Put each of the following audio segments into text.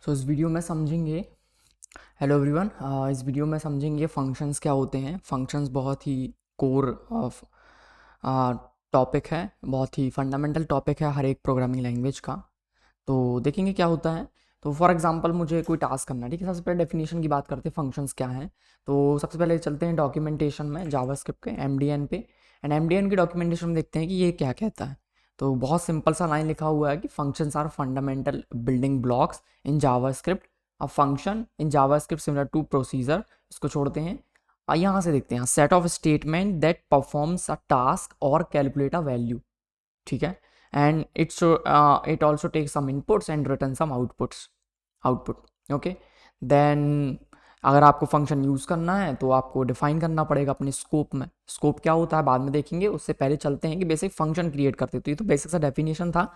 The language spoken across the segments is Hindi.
तो इस वीडियो में समझेंगे। Hello everyone. इस वीडियो में समझेंगे फंक्शंस क्या होते हैं। फंक्शंस बहुत ही कोर ऑफ टॉपिक है, बहुत ही फंडामेंटल टॉपिक है हर एक प्रोग्रामिंग लैंग्वेज का। तो देखेंगे क्या होता है। तो फॉर एग्जांपल मुझे कोई टास्क करना है, ठीक है। सबसे पहले डेफिनेशन की बात करते हैं, फंक्शंस क्या हैं। तो सबसे पहले चलते हैं डॉक्यूमेंटेशन में, जावास्क्रिप्ट के एमडीएन पे। एंड एमडीएन की डॉक्यूमेंटेशन में देखते हैं कि ये क्या कहता है। तो बहुत सिंपल सा लाइन लिखा हुआ है कि functions are fundamental building blocks in JavaScript. A function in JavaScript similar to procedure. इसको छोड़ते हैं। यहाँ से देखते हैं, set of statement that performs a task और कैलकुलेट अ वैल्यू, ठीक है। And it also take some inputs and return some output okay. Then अगर आपको फंक्शन यूज़ करना है तो आपको डिफाइन करना पड़ेगा अपने स्कोप में। स्कोप क्या होता है बाद में देखेंगे, उससे पहले चलते हैं कि बेसिक फंक्शन क्रिएट करते। तो ये तो बेसिक सा डेफिनेशन था।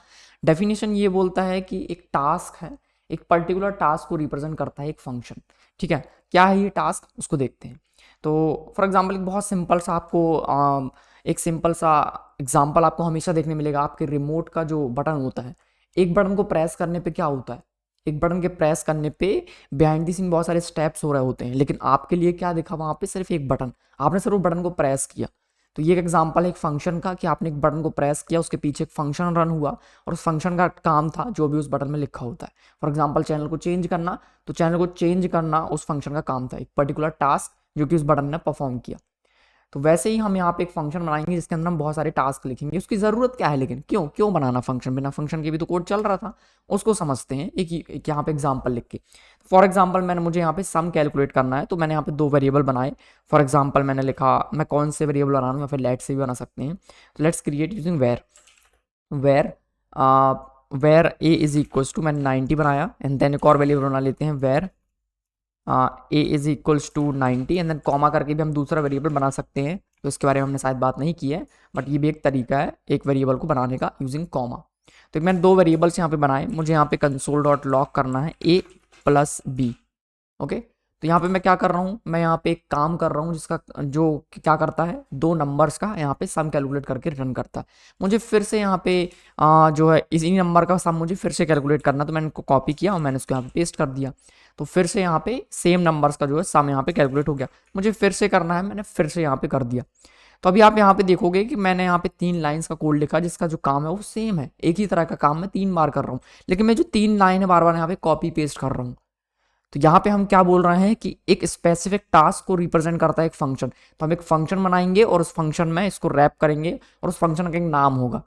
डेफिनेशन ये बोलता है कि एक टास्क है, एक पर्टिकुलर टास्क को रिप्रेजेंट करता है एक फंक्शन, ठीक है। क्या है ये टास्क, उसको देखते हैं। तो फॉर एग्जाम्पल एक बहुत सिंपल सा आपको एक सिंपल सा एग्जाम्पल आपको हमेशा देखने मिलेगा। आपके रिमोट का जो बटन होता है, एक बटन को प्रेस करने पे क्या होता है, एक बटन के प्रेस करने पे बिहाइंड द सीन बहुत सारे स्टेप्स हो रहे होते हैं, लेकिन आपके लिए क्या दिखा वहां पे, सिर्फ एक बटन। आपने सिर्फ वो बटन को प्रेस किया। तो ये एक एग्जांपल है एक फंक्शन का कि आपने एक बटन को प्रेस किया, उसके पीछे एक फंक्शन रन हुआ और उस फंक्शन का काम था जो भी उस बटन में लिखा होता है। फॉर एग्जाम्पल चैनल को चेंज करना, तो चैनल को चेंज करना उस फंक्शन का काम था, एक पर्टिकुलर टास्क जो कि उस बटन ने परफॉर्म किया। तो वैसे ही हम यहाँ पे एक फंक्शन बनाएंगे जिसके अंदर हम बहुत सारे टास्क लिखेंगे। उसकी ज़रूरत क्या है, लेकिन क्यों क्यों बनाना फंक्शन, बिना फंक्शन के भी तो कोड चल रहा था। उसको समझते हैं एक यहाँ पे एग्जांपल लिख के। फॉर एग्जांपल मुझे यहाँ पे सम कैलकुलेट करना है, तो मैंने यहाँ पे दो वेरिएबल बनाए। फॉर एग्जांपल मैंने लिखा, मैं कौन से वेरिएबल बना रहा हूँ या फिर लेट से भी बना सकते हैं। तो let's create using var var var a is equals to, मैंने 90 बनाया। एंड देन एक और वेरिएबल बना लेते हैं, var a is equals to 90। And then comma करके भी हम दूसरा वेरिएबल बना सकते हैं, तो इसके बारे में हमने शायद बात नहीं की है, बट ये भी एक तरीका है एक वेरिएबल को बनाने का यूजिंग कॉमा। तो मैंने दो वेरिएबल्स यहाँ पे बनाए। मुझे यहाँ पे कंसोल डॉट लॉग करना है ए प्लस बी, ओके। तो यहाँ पे मैं क्या कर रहा हूँ, मैं यहाँ पे एक काम कर रहा हूँ जिसका जो क्या करता है, दो नंबर्स का यहाँ पे सम कैलकुलेट करके रिटर्न करता है। मुझे फिर से यहाँ पे जो है इसी नंबर का सम मुझे फिर से कैलकुलेट करना, तो मैंने इनको कॉपी किया और मैंने इसको यहाँ पे पेस्ट कर दिया। तो फिर से यहाँ पे सेम नंबर्स का जो है सम यहाँ पे कैलकुलेट हो गया। मुझे फिर से करना है, मैंने फिर से यहाँ पे कर दिया। तो अभी आप यहाँ पे देखोगे कि मैंने यहाँ पे 3 लाइंस का कोड लिखा जिसका जो काम है वो सेम है, एक ही तरह का काम मैं 3 बार कर रहा हूँ, लेकिन मैं जो 3 लाइन है बार बार यहाँ पे कॉपी पेस्ट कर रहा हूँ। तो यहाँ पे हम क्या बोल रहे हैं कि एक स्पेसिफिक टास्क को रिप्रेजेंट करता है एक फंक्शन। तो हम एक फंक्शन बनाएंगे और उस फंक्शन में इसको रैप करेंगे और उस फंक्शन का एक नाम होगा।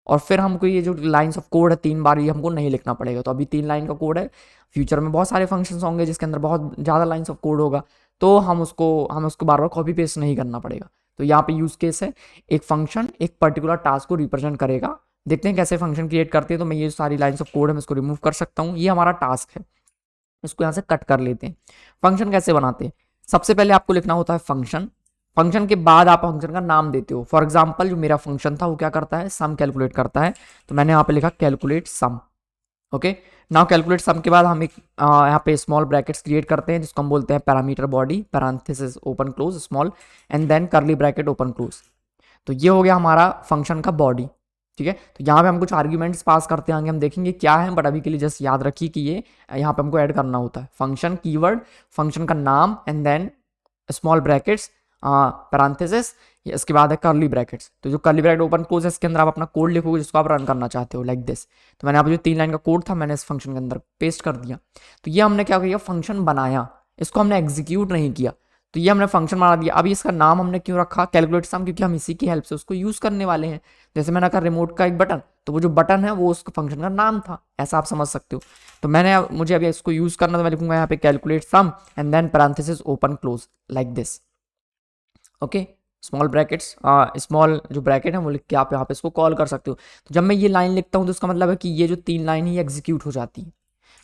और फिर हमको ये जो लाइंस ऑफ कोड है 3 बार, ये हमको नहीं लिखना पड़ेगा। तो अभी 3 लाइन का कोड है, फ्यूचर में बहुत सारे फंक्शंस होंगे जिसके अंदर बहुत ज़्यादा लाइंस ऑफ कोड होगा, तो हम उसको बार बार कॉपी पेस्ट नहीं करना पड़ेगा। तो यहाँ पे यूज केस है, एक फंक्शन एक पर्टिकुलर टास्क को रिप्रेजेंट करेगा। देखते हैं कैसे फंक्शन क्रिएट करते हैं। तो मैं ये सारी लाइंस ऑफ कोड है मैं इसको रिमूव कर सकता हूँ, ये हमारा टास्क है। इसको यहाँ से कट कर लेते हैं। फंक्शन कैसे बनाते हैं, सबसे पहले आपको लिखना होता है फंक्शन। फंक्शन के बाद आप फंक्शन का नाम देते हो। फॉर एग्जाम्पल जो मेरा फंक्शन था वो क्या करता है, सम कैलकुलेट करता है, तो मैंने यहाँ पे लिखा कैलकुलेट सम, ओके। नाउ कैलकुलेट सम के बाद हम एक यहाँ पे स्मॉल ब्रैकेट्स क्रिएट करते हैं जिसको हम बोलते हैं parameter body, parenthesis open close small, and then curly bracket open close. तो ये हो गया हमारा फंक्शन का बॉडी, ठीक है। तो यहाँ पे हम कुछ आर्ग्यूमेंट्स पास करते हैं, हम देखेंगे क्या है, बट अभी के लिए जस्ट याद रखिए कि ये यहाँ पे हमको ऐड करना होता है फंक्शन कीवर्ड, फंक्शन का नाम, and then small brackets parenthesis, इसके बाद है करली ब्रैकेट्स। तो जो करली ब्रैकेट ओपन क्लोज है इसके अंदर आप अपना कोड लिखोगे जिसको आप रन करना चाहते हो, लाइक दिस। तो मैंने यहाँ पे जो 3 लाइन का कोड था मैंने इस फंक्शन के अंदर पेस्ट कर दिया। तो ये हमने क्या किया, फंक्शन बनाया, इसको हमने एग्जीक्यूट नहीं किया। तो ये हमने फंक्शन बना दिया। अभी इसका नाम हमने क्यों रखा कैलकुलेट सम, क्योंकि हम इसी की हेल्प से उसको यूज करने वाले हैं। जैसे मैंने कहा रिमोट का एक बटन, तो वो जो बटन है वो उस फंक्शन का नाम था, ऐसा आप समझ सकते हो। तो मुझे अभी इसको यूज करना, तो मैं लिखूंगा यहाँ पे calculate sum and then parenthesis open close like this, okay. Small brackets, small जो ब्रैकेट है वो लिख के आप यहाँ पे इसको कॉल कर सकते हो। तो जब मैं ये लाइन लिखता हूँ तो इसका मतलब है कि ये जो 3 लाइन है ये एग्जीक्यूट हो जाती है।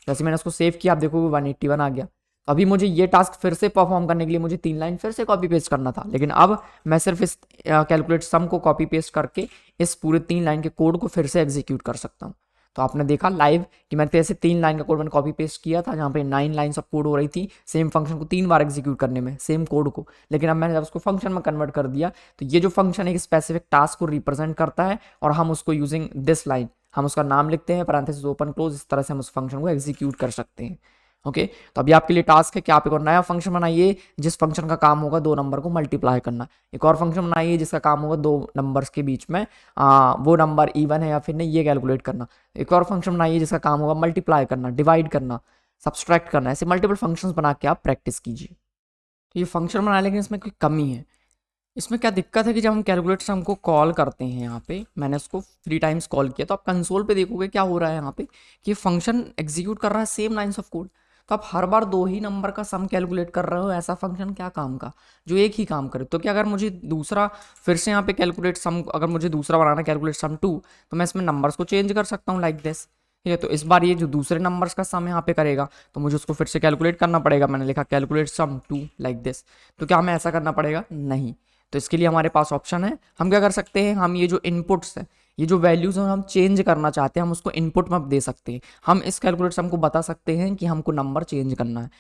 जैसे मैंने इसको सेव किया, आप देखोगे 181 आ गया। अभी मुझे ये टास्क फिर से परफॉर्म करने के लिए मुझे 3 लाइन फिर से कॉपी पेस्ट करना था, लेकिन अब मैं सिर्फ इस कैलकुलेट सम को कॉपी पेस्ट करके इस पूरे 3 लाइन के कोड को फिर से एग्जीक्यूट कर सकता हूँ। तो आपने देखा लाइव कि मैं ऐसे 3 लाइन का कोड मैंने कॉपी पेस्ट किया था, जहाँ पे 9 लाइन्स ऑफ कोड हो रही थी सेम फंक्शन को 3 बार एग्जीक्यूट करने में, सेम कोड को। लेकिन अब मैंने जब उसको फंक्शन में कन्वर्ट कर दिया, तो ये जो फंक्शन एक स्पेसिफिक टास्क को रिप्रेजेंट करता है और हम उसको यूजिंग दिस लाइन हम उसका नाम लिखते हैं, पैरेंथेसिस ओपन क्लोज, इस तरह से हम उस फंक्शन को एग्जीक्यूट कर सकते हैं। ओके, तो अभी आपके लिए टास्क है कि आप एक और नया फंक्शन बनाइए जिस फंक्शन का काम होगा दो नंबर को मल्टीप्लाई करना। एक और फंक्शन बनाइए जिसका काम होगा दो नंबर्स के बीच में वो नंबर इवन है या फिर नहीं ये कैलकुलेट करना। एक और फंक्शन बनाइए जिसका काम होगा मल्टीप्लाई करना, डिवाइड करना, सब्सट्रैक्ट करना। ऐसे मल्टीपल फंक्शंस बना के आप प्रैक्टिस कीजिए। तो ये फंक्शन बना, लेकिन इसमें कोई कमी है। इसमें क्या दिक्कत है कि जब हम कैलकुलेट सम को कॉल करते हैं, यहाँ पे मैंने उसको 3 टाइम्स कॉल किया, तो आप कंसोल पे देखोगे क्या हो रहा है यहाँ पे कि फंक्शन एग्जीक्यूट कर रहा है सेम लाइन्स ऑफ कोड। तो आप हर बार दो ही नंबर का सम कैलकुलेट कर रहे हो, ऐसा फंक्शन क्या काम का जो एक ही काम करे। तो क्या अगर मुझे दूसरा फिर से यहाँ पे कैलकुलेट सम, अगर मुझे दूसरा बनाना कैलकुलेट सम 2, तो मैं इसमें नंबर्स को चेंज कर सकता हूँ लाइक दिस। ठीक है, तो इस बार ये जो दूसरे नंबर्स का सम यहाँ पे करेगा तो मुझे उसको फिर से कैलकुलेट करना पड़ेगा। मैंने लिखा कैलकुलेट सम 2 लाइक दिस। तो क्या हमें ऐसा करना पड़ेगा? नहीं। तो इसके लिए हमारे पास ऑप्शन है, हम क्या कर सकते हैं, हम ये जो इनपुट्स है, ये जो वैल्यूज हम चेंज करना चाहते हैं, हम उसको इनपुट में दे सकते हैं। हम इस कैलकुलेट सम को बता सकते हैं कि हमको नंबर चेंज करना है।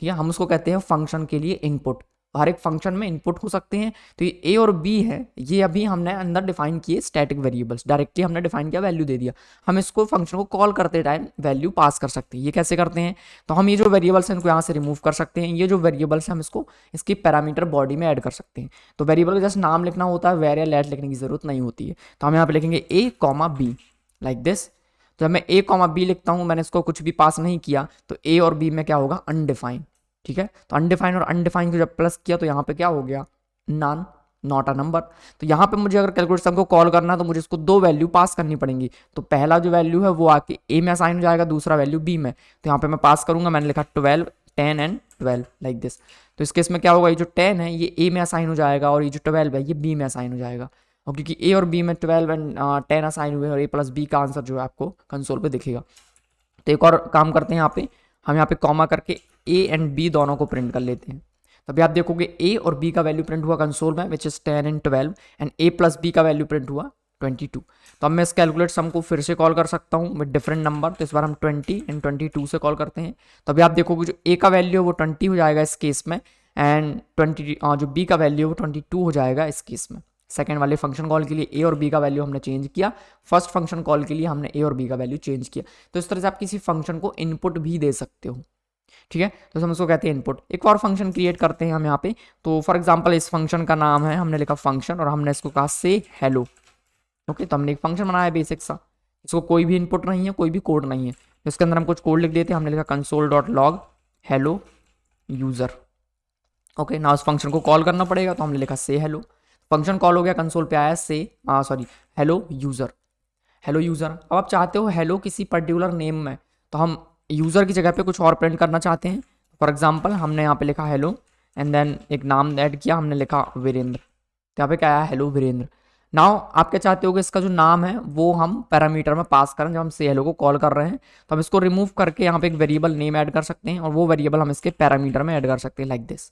ठीक है, हम उसको कहते हैं फंक्शन के लिए इनपुट। हर एक फंक्शन में इनपुट हो सकते हैं। तो ये ए और बी है, ये अभी हमने अंदर डिफाइन किए स्टैटिक वेरिएबल्स, डायरेक्टली हमने डिफाइन किया, वैल्यू दे दिया। हम इसको फंक्शन को कॉल करते टाइम वैल्यू पास कर सकते हैं। ये कैसे करते हैं? तो हम ये जो वेरिएबल्स हैं इनको यहाँ से रिमूव कर सकते हैं। ये जो वेरिएबल्स हैं हम इसको इसकी पैरामीटर बॉडी में ऐड कर सकते हैं। तो वेरिएबल का जस्ट नाम लिखना होता है, वेर या लेट लिखने की जरूरत नहीं होती है। तो हम यहाँ पे लिखेंगे ए कॉमा बी लाइक दिस। तो जब मैं ए कॉमा बी लिखता हूँ, मैंने इसको कुछ भी पास नहीं किया, तो ए और बी में क्या होगा? अनडिफाइन। ठीक है, तो अनडिफाइन और अनडिफाइन को जब प्लस किया तो यहाँ पे क्या हो गया? Non, not a number. तो यहाँ पे मुझे अगर कैलकुलेट सम को कॉल करना है तो मुझे इसको दो वैल्यू पास करनी पड़ेंगी। तो पहला जो वैल्यू है वो आके ए में असाइन हो जाएगा, दूसरा वैल्यू बी में। तो यहाँ पे मैं पास करूंगा, मैंने लिखा 12, 10 एंड 12 लाइक दिस। तो इस केस में क्या होगा? ये जो 10 है ये ए में असाइन हो जाएगा और ये जो 12 है ये बी में असाइन हो जाएगा। और क्योंकि ए और बी में 12 एंड 10 असाइन हुए और ए प्लस बी का आंसर जो है आपको कंसोल पे दिखेगा। तो एक और काम करते हैं, यहाँ पे हम यहाँ पे कॉमा करके ए एंड बी दोनों को प्रिंट कर लेते हैं। तभी आप देखोगे ए और बी का वैल्यू प्रिंट हुआ कंसोल में, which is 10 and 12, and a plus b का वैल्यू प्रिंट हुआ 22। तो अब मैं इस कैलकुलेट सम को फिर से कॉल कर सकता हूँ विद डिफरेंट नंबर। तो इस बार हम 20 एंड 22 से कॉल करते हैं। तो अभी आप देखोगे जो ए का वैल्यू है वो 20 हो जाएगा इस केस में, एंड 20 जो बी का वैल्यू है वो 22 हो जाएगा इस केस में। सेकंड वाले फंक्शन कॉल के लिए ए और बी का वैल्यू हमने चेंज किया, फर्स्ट फंक्शन कॉल के लिए हमने ए और बी का वैल्यू चेंज किया। तो इस तरह से आप किसी फंक्शन को इनपुट भी दे सकते हो। ठीक है, तो हम उसको कहते हैं इनपुट। एक और फंक्शन क्रिएट करते हैं हम यहाँ पे। तो फॉर एग्जांपल इस फंक्शन का नाम है, हमने लिखा फंक्शन और हमने इसको कहा से हेलो। ओके, तो हमने एक फंक्शन बनाया बेसिक सा, इसको कोई भी इनपुट नहीं है, कोई भी कोड नहीं है। तो इसके अंदर हम कुछ कोड लिख देते हैं। हमने लिखा console dot log hello user. Okay, ना उस फंक्शन को कॉल करना पड़ेगा, तो हमने लिखा से हेलो। फंक्शन कॉल हो गया, कंसोल पे आया से sorry hello user. Hello user. अब आप चाहते हो हेलो किसी पर्टिकुलर नेम में, तो हम यूजर की जगह पे कुछ और प्रिंट करना चाहते हैं। फॉर एग्जांपल हमने यहाँ पे लिखा हेलो एंड देन एक नाम ऐड किया, हमने लिखा वीरेंद्र। तो यहाँ पे क्या आया? हेलो वीरेंद्र। नाउ आप क्या चाहते हो कि इसका जो नाम है वो हम पैरामीटर में पास करें जब हम से हेलो को कॉल कर रहे हैं। तो हम इसको रिमूव करके यहाँ पे एक वेरिएबल नेम ऐड कर सकते हैं और वो वेरिएबल हम इसके पैरामीटर में ऐड कर सकते हैं लाइक दिस।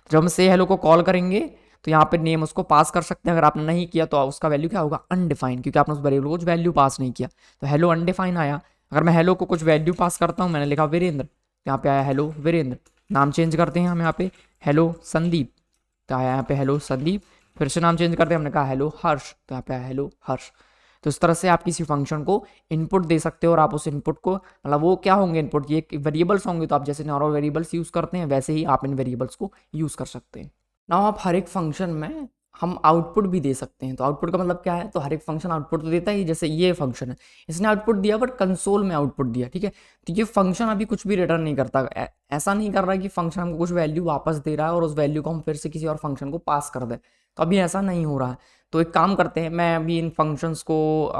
जब हम से हेलो को कॉल करेंगे तो यहाँ पे नेम उसको पास कर सकते हैं। अगर आपने नहीं किया तो उसका वैल्यू क्या होगा? अनडिफाइन, क्योंकि आपने उस वेरिएबल को कुछ वैल्यू पास नहीं किया। तो हेलो अनडिफाइन आया। अगर मैं हेलो को कुछ वैल्यू पास करता हूँ, मैंने लिखा वीरेंद्र, तो यहाँ पे आया हेलो वीरेंद्र। नाम चेंज करते हैं हम यहाँ पे हेलो संदीप, तो आया यहाँ पे हेलो संदीप। फिर से नाम चेंज करते हैं, हमने कहा हेलो हर्ष, तो यहाँ पे आया हेलो हर्ष। तो इस तरह से आप किसी फंक्शन को इनपुट दे सकते हो और आप उस इनपुट को, मतलब वो क्या होंगे इनपुट, ये वेरिएबल्स होंगे। तो आप जैसे नॉर्मल वेरिएबल्स यूज़ करते हैं वैसे ही आप इन वेरिएबल्स को यूज़ कर सकते हैं। नाउ आप हर एक फंक्शन में हम आउटपुट भी दे सकते हैं। तो आउटपुट का मतलब क्या है? तो हर एक फंक्शन आउटपुट तो देता ही, जैसे ये फंक्शन है इसने आउटपुट दिया बट कंसोल में आउटपुट दिया। ठीक है, तो ये फंक्शन अभी कुछ भी रिटर्न नहीं करता। ऐसा नहीं कर रहा है कि फंक्शन हमको कुछ वैल्यू वापस दे रहा है और उस वैल्यू को हम फिर से किसी और फंक्शन को पास कर दें। तो अभी ऐसा नहीं हो रहा है। तो एक काम करते हैं, मैं अभी इन फंक्शंस को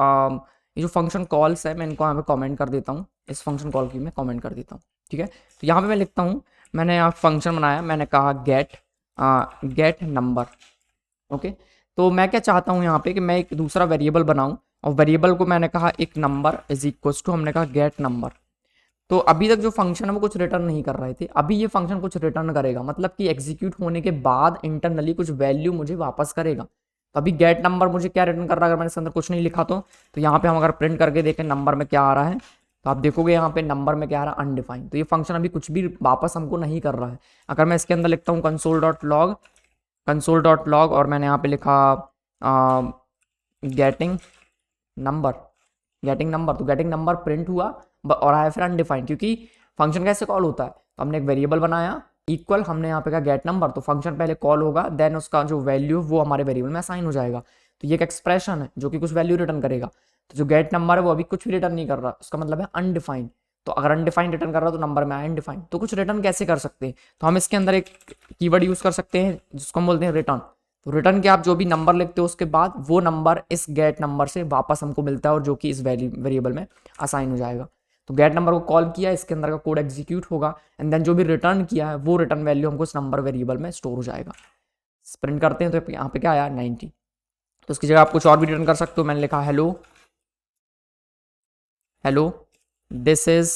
ये जो फंक्शन कॉल्स है मैं इनको यहाँ पे कमेंट कर देता हूँ। इस फंक्शन कॉल की मैं कमेंट कर देता हूँ। ठीक है, तो यहाँ पे मैं लिखता हूँ, मैंने यहाँ फंक्शन बनाया, मैंने कहा गेट नंबर। ओके, तो मैं क्या चाहता हूँ यहाँ पे कि मैं एक दूसरा वेरिएबल बनाऊँ और वेरिएबल को मैंने कहा एक नंबर इज इक्वल्स टू, हमने कहा गेट नंबर। तो अभी तक जो फंक्शन है वो कुछ रिटर्न नहीं कर रहे थे, अभी ये फंक्शन कुछ रिटर्न करेगा, मतलब कि एग्जीक्यूट होने के बाद इंटरनली कुछ वैल्यू मुझे वापस करेगा। तो अभी गेट नंबर मुझे क्या रिटर्न कर रहा है? अगर मैंने इसके अंदर कुछ नहीं लिखा तो यहाँ पे हम अगर प्रिंट करके देखें नंबर में क्या आ रहा है, तो आप देखोगे यहाँ पे नंबर में क्या आ रहा है? अनडिफाइंड। तो ये फंक्शन अभी कुछ भी वापस हमको नहीं कर रहा है। अगर मैं इसके अंदर लिखता हूँ कंसोल डॉट लॉग और मैंने यहाँ पे लिखा गेटिंग नंबर, गेटिंग नंबर, तो गेटिंग नंबर प्रिंट हुआ और आया फिर अनडिफाइंड, क्योंकि फंक्शन कैसे कॉल होता है, तो हमने एक वेरिएबल बनाया इक्वल, हमने यहाँ पे कहा गेट नंबर, तो फंक्शन पहले कॉल होगा, देन उसका जो वैल्यू वो हमारे वेरिएबल में असाइन हो जाएगा। तो ये एक एक्सप्रेशन है जो कि कुछ वैल्यू रिटर्न करेगा। तो जो गेट नंबर है वो अभी कुछ भी रिटर्न नहीं कर रहा, उसका मतलब है अनडिफाइंड। तो अगर अनडिफाइंड रिटर्न कर रहा है तो नंबर में आया अनडिफाइंड। तो कुछ रिटर्न कैसे कर सकते हैं, तो हम इसके अंदर एक कीवर्ड यूज कर सकते हैं जिसको हम बोलते हैं रिटर्न। तो रिटर्न के आप जो भी नंबर लिखते हो उसके बाद वो नंबर इस गेट नंबर से वापस हमको मिलता है और जो कि इस वेरिएबल में असाइन हो जाएगा। तो गेट नंबर को कॉल किया, इसके अंदर का कोड एग्जीक्यूट होगा एंड देन जो भी रिटर्न किया है वो रिटर्न वैल्यू हमको इस नंबर वेरिएबल में स्टोर हो जाएगा। प्रिंट करते हैं तो यहाँ पे क्या आया 90। तो उसकी जगह आप कुछ और भी रिटर्न कर सकते हो। मैंने लिखा hello hello this is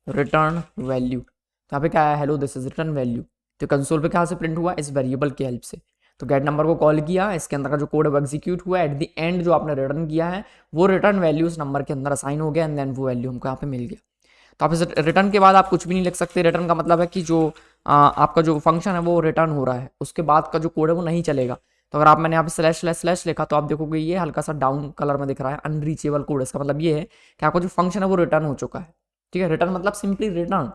return value, तो यहाँ पे क्या आया hello this is return value. तो कंसोल पे कहाँ से प्रिंट हुआ, इस वेरिएबल की हेल्प से। तो गेट नंबर को कॉल किया, इसके अंदर का जो कोड है वो एग्जीक्यूट हुआ, एट द एंड जो आपने रिटर्न किया है वो रिटर्न वैल्यू उस नंबर के अंदर असाइन हो गया एंड देन वो वैल्यू हमको यहाँ पे मिल गया। तो आप इस रिटर्न के बाद आप कुछ भी नहीं लिख सकते। रिटर्न का मतलब है कि जो आपका जो फंक्शन है वो रिटर्न हो रहा है, उसके बाद का जो कोड है वो नहीं चलेगा। तो अगर आप मैंने यहाँ पे स्लैश स्लैश स्लैश लिखा तो आप देखोगे ये हल्का सा डाउन कलर में दिख रहा है, अनरीचेबल कोड। इसका मतलब ये है कि आपका जो फंक्शन है वो रिटर्न हो चुका है। ठीक है, रिटर्न मतलब सिंपली रिटर्न।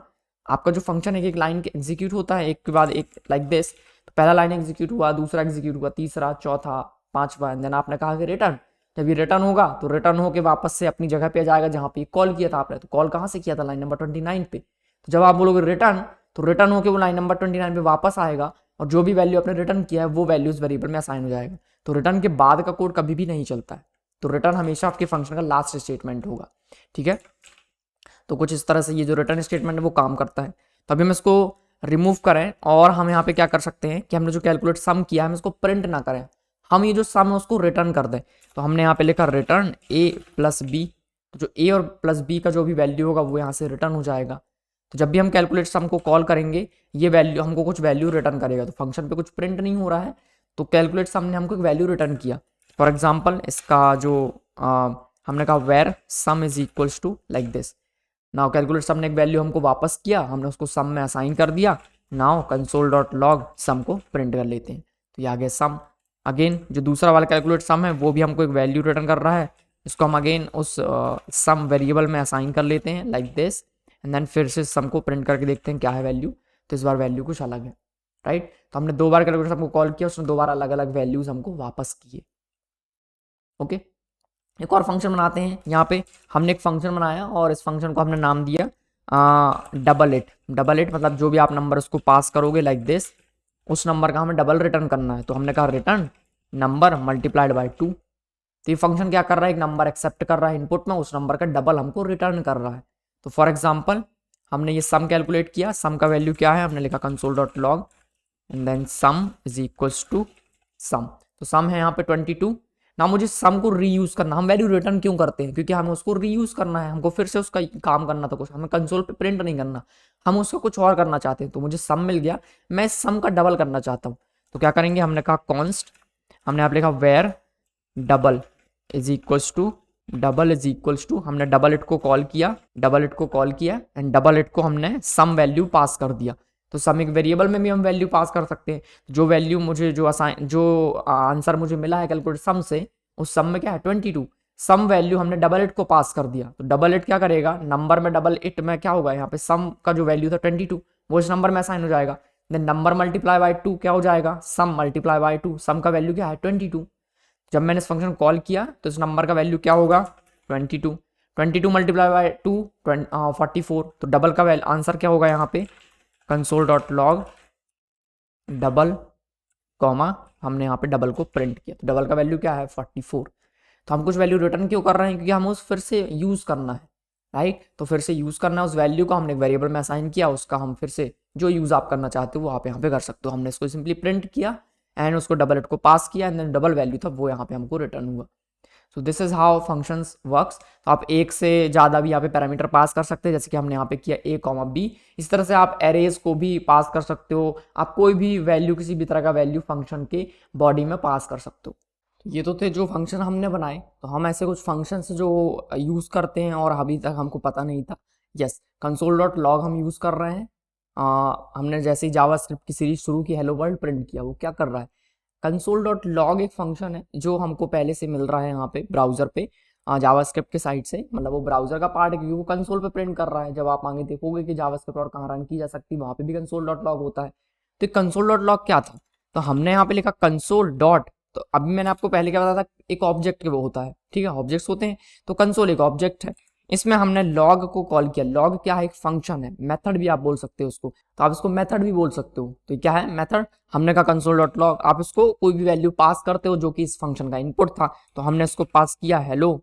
आपका जो फंक्शन है एक लाइन के एग्जीक्यूट होता है एक के बाद एक, लाइक दिस। तो पहला लाइन एग्जीक्यूट हुआ, दूसरा एग्जीक्यूट हुआ, तीसरा, चौथा, पांचवा, एंड देन आपने कहा कि रिटर्न। जब ये रिटर्न होगा तो रिटर्न होके वापस से अपनी जगह पे आ जाएगा जहां पे कॉल किया था आपने। तो कॉल कहां से किया था, लाइन नंबर 29 पे। तो जब आप बोलोगे रिटर्न तो रिटर्न होके वो लाइन नंबर 29 पे वापस आएगा और जो भी वैल्यू आपने रिटर्न किया है वो वैल्यू उस वेरिएबल में असाइन हो जाएगा। तो रिटर्न के बाद का कोड कभी भी नहीं चलता है। तो रिटर्न हमेशा आपके फंक्शन का लास्ट स्टेटमेंट होगा। ठीक है, तो कुछ इस तरह से ये जो रिटर्न स्टेटमेंट है वो काम करता है। तो अभी हम इसको रिमूव करें और हम यहाँ पे क्या कर सकते हैं कि हमने जो कैलकुलेट सम किया है हम इसको प्रिंट ना करें, हम ये जो सम है उसको रिटर्न कर दें। तो हमने यहाँ पे लिखा रिटर्न a प्लस बी। तो जो a और प्लस बी का जो भी वैल्यू होगा वो यहाँ से रिटर्न हो जाएगा। तो जब भी हम कैलकुलेट सम को कॉल करेंगे ये वैल्यू हमको कुछ वैल्यू रिटर्न करेगा। तो फंक्शन पे कुछ प्रिंट नहीं हो रहा है, तो कैलकुलेट सम ने हमको एक वैल्यू रिटर्न किया। फॉर एग्जाम्पल इसका जो हमने कहा where sum is equals to like this. Now calculate sum ने एक वैल्यू हमको वापस किया, हमने उसको सम में असाइन कर दिया। नाउ कंसोल डॉट लॉग सम को प्रिंट कर लेते हैं, तो ये आ गया सम। अगेन जो दूसरा वाला कैलकुलेट सम है वो भी हमको एक वैल्यू रिटर्न कर रहा है, इसको हम अगेन उस सम वेरिएबल में असाइन कर लेते हैं लाइक दिस एंड देन फिर से सम को प्रिंट करके देखते हैं क्या है वैल्यू। तो इस बार वैल्यू कुछ अलग है, राइट। तो हमने 2 बार कैलकुलेट सम को कॉल किया, उसने 2 बार अलग अलग वैल्यूज हमको वापस किए। ओके, एक और फंक्शन बनाते हैं। यहाँ पे हमने एक फंक्शन बनाया और इस फंक्शन को हमने नाम दिया डबल इट। डबल इट मतलब जो भी आप नंबर उसको पास करोगे लाइक दिस, उस नंबर का हमें डबल रिटर्न करना है। तो हमने कहा रिटर्न नंबर मल्टीप्लाइड बाय 2। तो ये फंक्शन क्या कर रहा है, एक नंबर एक्सेप्ट कर रहा है इनपुट में, उस नंबर का डबल हमको रिटर्न कर रहा है। तो फॉर एग्जाम्पल हमने ये सम कैलकुलेट किया, सम का वैल्यू क्या है, हमने लिखा console dot log and then sum is equals to sum. तो सम है यहाँ पे 22। ना मुझे सम को रीयूज करना, हम वैल्यू रिटर्न क्यों करते हैं, क्योंकि हमें उसको रीयूज करना है, हमको फिर से उसका काम करना था कुछ, हमें कंसोल पे प्रिंट नहीं करना, हम उसका कुछ और करना चाहते हैं। तो मुझे सम मिल गया, मैं इस सम का डबल करना चाहता हूँ। तो क्या करेंगे, हमने कहा कॉन्स्ट, हमने आप लिखा var double is equals to, double is equals to, हमने डबल इट को कॉल किया, डबल इट को कॉल किया एंड डबल इट को हमने सम वैल्यू पास कर दिया। तो सम एक वेरिएबल में भी हम वैल्यू पास कर सकते हैं। जो वैल्यू मुझे जो आंसर मुझे मिला है कैलकुलेट सम से, उस सम में क्या है 22, सम वैल्यू हमने डबल इट को पास कर दिया। तो डबल इट क्या करेगा, नंबर में डबल इट में क्या होगा, यहाँ पे सम का जो वैल्यू था 22 वो इस नंबर में असाइन हो जाएगा। देन नंबर मल्टीप्लाई बाय 2 क्या हो जाएगा, सम मल्टीप्लाई बाय 2, सम का वैल्यू क्या है 22। जब मैंने इस फंक्शन कॉल किया तो इस नंबर का वैल्यू क्या होगा 22, 22 मल्टीप्लाई बाय 2 44। तो डबल का आंसर क्या होगा यहाँ पे console dot log double comma, हमने यहाँ पे डबल को प्रिंट किया। तो डबल का वैल्यू क्या है 44। तो हम कुछ वैल्यू रिटर्न क्यों कर रहे हैं, क्योंकि हमें उस फिर से यूज करना है, राइट। तो फिर से यूज करना है उस वैल्यू को, हमने एक वेरिएबल में असाइन किया, उसका हम फिर से जो यूज आप करना चाहते हो वो आप यहाँ पे कर सकते हो। हमने इसको सिंपली प्रिंट किया एंड उसको डबल इट को पास किया एंड देन डबल वैल्यू था वो यहाँ पे हमको रिटर्न हुआ। So this is how functions works. तो आप एक से ज़्यादा भी यहाँ पे पैरामीटर पास कर सकते हैं, जैसे कि हमने यहाँ पे किया a कॉमा b। इस तरह से आप एरेज को भी पास कर सकते हो, आप कोई भी वैल्यू किसी भी तरह का वैल्यू फंक्शन के बॉडी में पास कर सकते हो। ये तो थे जो फंक्शन हमने बनाए। तो हम ऐसे कुछ फंक्शंस जो यूज़ करते हैं और अभी तक हमको पता नहीं था। यस, कंसोल डॉट लॉग हम यूज़ कर रहे हैं। हमने जैसे ही जावास्क्रिप्ट की सीरीज शुरू की, हेलो वर्ल्ड प्रिंट किया, वो क्या कर रहा है, कंसोल डॉट लॉग एक फंक्शन है जो हमको पहले से मिल रहा है यहाँ पे ब्राउजर पे। जावास्क्रिप्ट के साइड से, मतलब वो ब्राउजर का पार्ट है क्योंकि वो कंसोल पे प्रिंट कर रहा है। जब आप आगे देखोगे कि जावास्क्रिप्ट और कहाँ रन की जा सकती है, वहाँ पे भी कंसोल डॉट लॉग होता है। तो कंसोल डॉट लॉग क्या था, तो हमने यहाँ पे लिखा कंसोल डॉट, तो अभी मैंने आपको पहले क्या बताया था, एक ऑब्जेक्ट वो होता है, ठीक है, ऑब्जेक्ट्स होते हैं, तो कंसोल एक ऑब्जेक्ट है। इसमें हमने लॉग को कॉल किया। लॉग क्या है, एक फंक्शन है, मेथड भी आप बोल सकते हो उसको, तो आप इसको मेथड भी बोल सकते हो। तो क्या है, मेथड। हमने कहा कंसोल डॉट लॉग, आप इसको कोई भी वैल्यू पास करते हो जो कि इस फंक्शन का इनपुट था, तो हमने इसको पास किया हेलो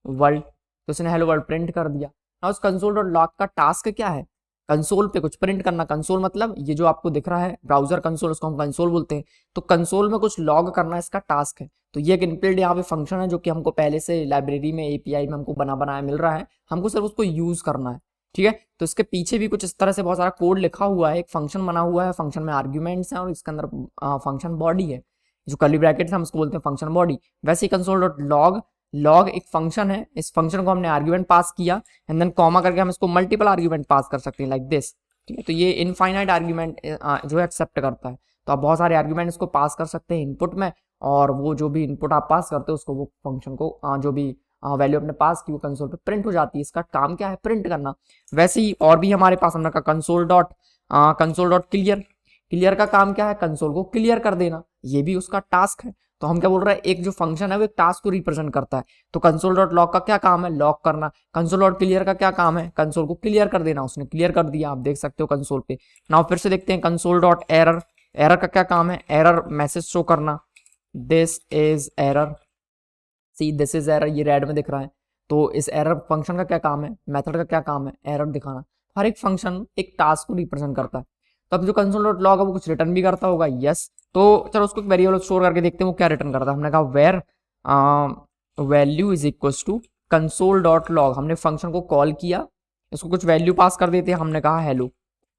वर्ल्ड, तो इसने हेलो वर्ल्ड प्रिंट कर दिया। और उस कंसोल डॉट लॉग का टास्क क्या है, कंसोल पे कुछ प्रिंट करना। कंसोल मतलब ये जो आपको दिख रहा है ब्राउजर कंसोल, उसको हम कंसोल बोलते हैं। तो कंसोल में कुछ लॉग करना इसका टास्क है। तो ये एक इनबिल्ट यहाँ पे फंक्शन है जो कि हमको पहले से लाइब्रेरी में एपीआई में हमको बनाया मिल रहा है, हमको सिर्फ उसको यूज करना है, ठीक है। तो इसके पीछे भी कुछ इस तरह से बहुत सारा कोड लिखा हुआ है, एक फंक्शन बना हुआ है, फंक्शन में आर्ग्यूमेंट्स हैं और इसके अंदर फंक्शन बॉडी है, जो कर्ली ब्रैकेट है हम उसको बोलते हैं फंक्शन बॉडी। वैसे ही कंसोल डॉट लॉग, लॉग एक फंक्शन है, इस फंक्शन को हमने आर्ग्यूमेंट पास किया एंड देन कॉमा करके हम इसको मल्टीपल आर्ग्यूमेंट पास कर सकते हैं लाइक दिस, ठीक है। तो ये इनफाइनाइट आर्ग्यूमेंट जो है एक्सेप्ट करता है। तो आप बहुत सारे आर्ग्यूमेंट इसको पास कर सकते हैं इनपुट में, और वो जो भी इनपुट आप पास करते हो उसको वो फंक्शन को जो भी वैल्यू अपने पास की वो कंसोल पे प्रिंट हो जाती है। इसका काम क्या है, प्रिंट करना। वैसे ही और भी हमारे पास हमने कहा कंसोल डॉट क्लियर। क्लियर का काम क्या है, कंसोल को क्लियर कर देना, ये भी उसका टास्क है। तो हम क्या बोल रहे हैं, एक जो फंक्शन है वो एक टास्क को रिप्रेजेंट करता है। तो कंसोल डॉट लॉग का क्या काम है, लॉग करना। कंसोल डॉट क्लियर का क्या काम है, कंसोल को क्लियर कर देना। उसने क्लियर कर दिया, आप देख सकते हो कंसोल पे। नाउ फिर से देखते हैं कंसोल डॉट एरर। एरर का क्या काम है, एरर मैसेज शो करना, this is error, see this is error, ये रेड में दिख रहा है। तो इस एरर फंक्शन का क्या काम है, मेथड का क्या काम है, एरर दिखाना। हर एक फंक्शन एक टास्क को रिप्रेजेंट करता है। तो अब जो कंसोल डॉट लॉग है वो कुछ रिटर्न भी करता होगा, यस। तो चलो उसको एक वेरिएबल स्टोर करके देखते हैं वो क्या रिटर्न करता है। हमने कहा var value is equal to console dot log, हमने फंक्शन को कॉल किया, इसको कुछ वैल्यू पास कर देते हैं, हमने कहा हेलो,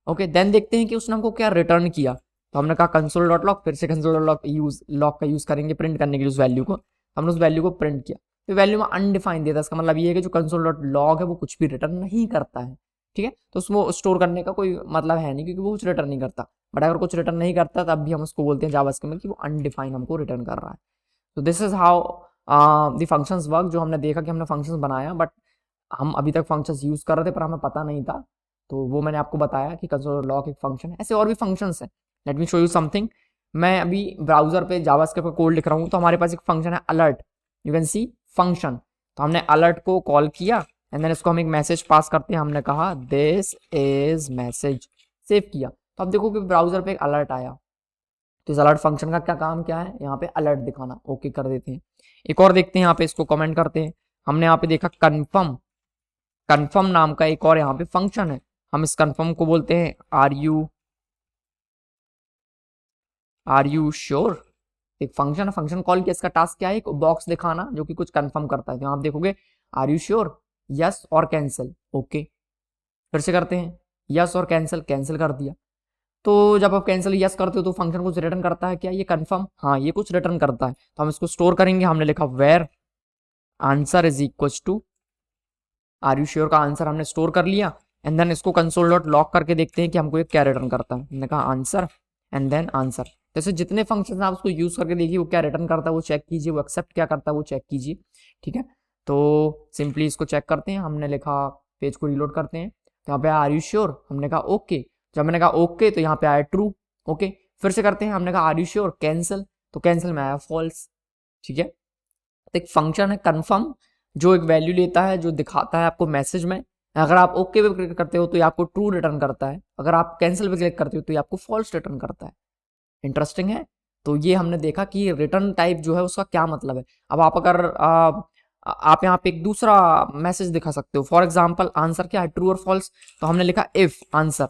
ओके। देन देखते हैं कि उसने हमको क्या रिटर्न किया। तो हमने कहा कंसोल डॉट लॉग, फिर से कंसोल डॉट लॉग का यूज करेंगे प्रिंट करने के लिए उस वैल्यू को। हमने उस वैल्यू को प्रिंट किया, तो वैल्यू में अनडिफाइंड देता है। इसका मतलब ये है कि जो कंसोल डॉट लॉग है वो कुछ भी रिटर्न नहीं करता है, ठीक है। तो उसको स्टोर करने का कोई मतलब है नहीं, क्योंकि वो कुछ रिटर्न नहीं करता। बट अगर कुछ रिटर्न नहीं करता तब भी हम उसको बोलते हैं जावास्क्रिप्ट में कि वो अनडिफाइंड हमको रिटर्न कर रहा है। तो this is how the functions work. जो हमने देखा कि हमने फंक्शंस बनाया, बट हम अभी तक फंक्शंस यूज कर रहे थे पर हमें पता नहीं था, तो वो मैंने आपको बताया कि कंसोल लॉग एक फंक्शन है। ऐसे और भी फंक्शंस हैं, let me show you something. मैं अभी ब्राउजर पे जावास्क्रिप्ट का कोड लिख रहा हूँ, तो हमारे पास एक फंक्शन है alert, you can see function. तो हमने अलर्ट को कॉल किया एंड देन इसको हम एक मैसेज पास करते हैं, हमने कहा दिस इज मैसेज, सेव किया। तो अब देखो कि ब्राउजर पे एक अलर्ट आया। तो इस अलर्ट फंक्शन का क्या काम क्या है, यहाँ पे अलर्ट दिखाना, ओके कर देते हैं। एक और देखते हैं यहाँ पे, इसको कमेंट करते हैं। हमने यहाँ पे देखा कन्फर्म, कन्फर्म नाम का एक और यहाँ पे फंक्शन है। हम इस कन्फर्म को बोलते हैं आर यू श्योर। एक फंक्शन है, फंक्शन कॉल किया, इसका टास्क क्या है, एक बॉक्स दिखाना जो कि कुछ कंफर्म करता है। तो आप देखोगे आर यू श्योर, यस और कैंसिल, ओके। फिर से करते हैं, यस और कैंसिल, कैंसिल कर दिया। तो जब आप कैंसिल यस करते हो तो फंक्शन कुछ रिटर्न करता है क्या, ये कंफर्म, हाँ ये कुछ रिटर्न करता है। तो हम इसको स्टोर करेंगे, हमने लिखा var answer is equal to are you sure का आंसर हमने स्टोर कर लिया एंड देन इसको कंसोल डॉट लॉग करके देखते हैं कि हमको ये क्या रिटर्न करता है। हमने कहा आंसर एंड देन आंसर। जैसे जितने फंक्शन आप उसको यूज करके देखिए वो क्या रिटर्न करता है वो चेक कीजिए, वो एक्सेप्ट क्या करता है वो चेक कीजिए, ठीक है। तो सिंपली इसको चेक करते हैं, हमने लिखा, पेज को रिलोड करते हैं, तो यहाँ पे आर यू श्योर, हमने कहा ओके। जब मैंने कहा ओके तो यहाँ पे आया ट्रू, ओके। फिर से करते हैं, हमने कहा आर यू श्योर, कैंसिल, तो कैंसिल में आया फॉल्स, ठीक है। तो एक फंक्शन है कन्फर्म जो एक वैल्यू लेता है, जो दिखाता है आपको मैसेज में। अगर आप ओके पे क्लिक करते हो तो ये आपको ट्रू रिटर्न करता है, अगर आप कैंसिल पे क्लिक करते हो तो ये आपको फॉल्स रिटर्न करता है। इंटरेस्टिंग है। तो ये हमने देखा कि रिटर्न टाइप जो है उसका क्या मतलब है। अब आप अगर आप यहाँ पे एक दूसरा मैसेज दिखा सकते हो, फॉर एग्जाम्पल आंसर क्या है, ट्रू और फॉल्स। तो हमने लिखा इफ आंसर।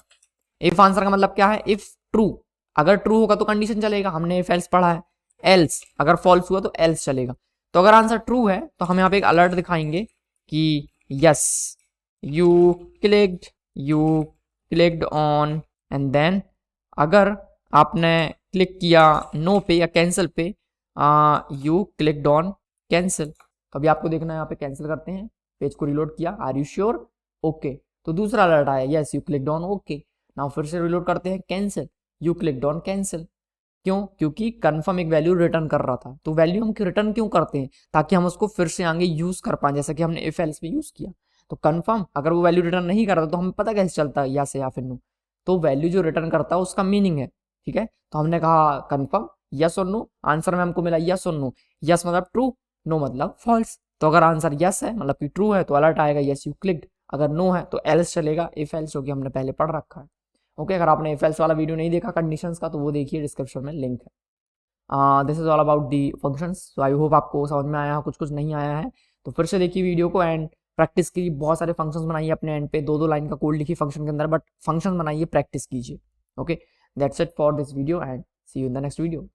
इफ आंसर का मतलब क्या है, इफ ट्रू, अगर ट्रू होगा तो कंडीशन चलेगा, हमने इफ एल्स पढ़ा है। एल्स, अगर फॉल्स हुआ तो एल्स चलेगा। तो अगर आंसर ट्रू है तो हम यहाँ पे एक अलर्ट दिखाएंगे कि yes you clicked on, and then अगर आपने क्लिक किया नो पे या कैंसिल पे, यू क्लिक्ड ऑन कैंसिल। अभी आपको देखना है, यहाँ पे कैंसिल करते हैं, पेज को रिलोड किया, आर यू श्योर, ओके। तो दूसरा अलर्ट आया, yes you clicked on okay. Now फिर से रिलोड करते हैं, cancel, you clicked on cancel. क्यों? क्योंकि कन्फर्म एक वैल्यू रिटर्न कर रहा था, तो वैल्यू हम रिटर्न क्यों करते हैं? ताकि हम उसको फिर से आगे यूज कर पाए, जैसा कि हमने इफ एल्स में यूज किया। तो कन्फर्म अगर वो वैल्यू रिटर्न नहीं करता तो हमें पता कैसे चलता यस है या फिर नो? तो वैल्यू जो रिटर्न करता है उसका मीनिंग है, ठीक है। तो हमने कहा कन्फर्म यस और नो, आंसर में हमको मिला यस और नो। यस मतलब ट्रू, नो मतलब फॉल्स। तो अगर आंसर यस है मतलब कि ट्रू है तो अलर्ट आएगा यस यू क्लिक्ड, अगर नो है तो एल्स चलेगा, इफ एल्स जो कि हमने पहले पढ़ रखा है। ओके, अगर आपने इफ एल्स वाला वीडियो नहीं देखा कंडीशंस का तो वो देखिए, डिस्क्रिप्शन में लिंक है। This is all about the functions. So I hope आपको समझ में आया, कुछ कुछ नहीं आया है तो फिर से देखिए वीडियो को एंड प्रैक्टिस की। बहुत सारे फंक्शंस बनाइए अपने एंड पे, दो दो लाइन का कोड लिखिए फंक्शन के अंदर, बट फंक्शन बनाइए, प्रैक्टिस कीजिए। Okay, that's it for this video and see you in the next video.